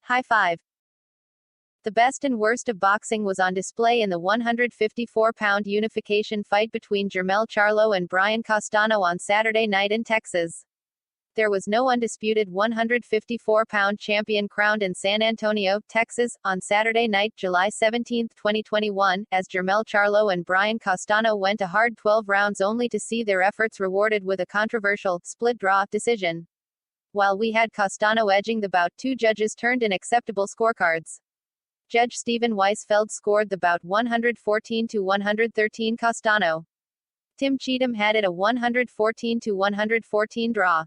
High five. The best and worst of boxing was on display in the 154-pound unification fight between Charlo and Brian Castano on Saturday night in Texas. There was no undisputed 154-pound champion crowned in San Antonio, Texas, on Saturday night, July 17, 2021, as Charlo and Brian Castano went a hard 12 rounds only to see their efforts rewarded with a controversial, split draw decision. While we had Castano edging the bout, two judges turned in acceptable scorecards. Judge Stephen Weisfeld scored the bout 114-113 Castano. Tim Cheatham had it a 114-114 draw.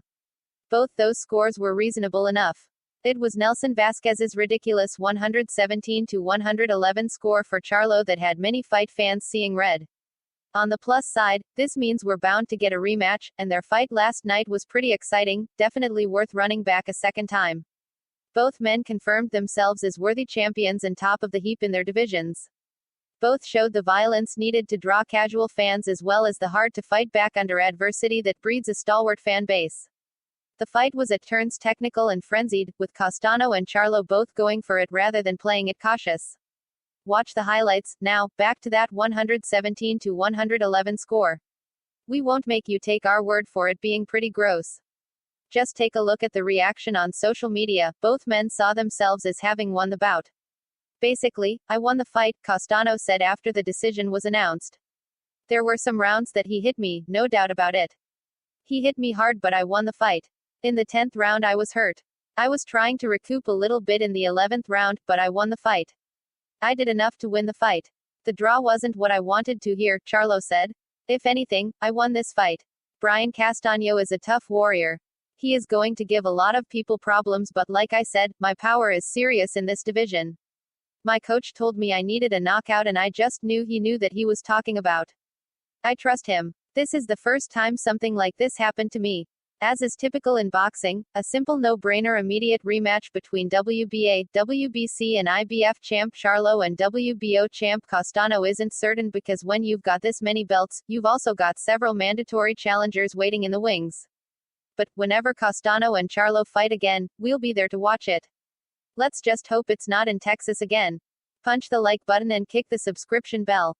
Both those scores were reasonable enough. It was Nelson Vasquez's ridiculous 117-111 score for Charlo that had many fight fans seeing red. On the plus side, this means we're bound to get a rematch, and their fight last night was pretty exciting, definitely worth running back a second time. Both men confirmed themselves as worthy champions and top of the heap in their divisions. Both showed the violence needed to draw casual fans as well as the heart to fight back under adversity that breeds a stalwart fan base. The fight was at turns technical and frenzied, with Castano and Charlo both going for it rather than playing it cautious. Watch the highlights. Now, back to that 117-111 score. We won't make you take our word for it being pretty gross. Just take a look at the reaction on social media. Both men saw themselves as having won the bout. Basically, I won the fight, Castano said after the decision was announced. There were some rounds that he hit me, no doubt about it. He hit me hard, but I won the fight. In the 10th round I was hurt. I was trying to recoup a little bit in the 11th round, but I won the fight. I did enough to win the fight. The draw wasn't what I wanted to hear, Charlo said. If anything, I won this fight. Brian Castano is a tough warrior. He is going to give a lot of people problems, but like I said, my power is serious in this division. My coach told me I needed a knockout and I just knew he knew that he was talking about. I trust him. This is the first time something like this happened to me. As is typical in boxing, a simple no-brainer immediate rematch between WBA, WBC and IBF champ Charlo and WBO champ Castano isn't certain because when you've got this many belts, you've also got several mandatory challengers waiting in the wings. But whenever Castano and Charlo fight again, we'll be there to watch it. Let's just hope it's not in Texas again. Punch the like button and kick the subscription bell.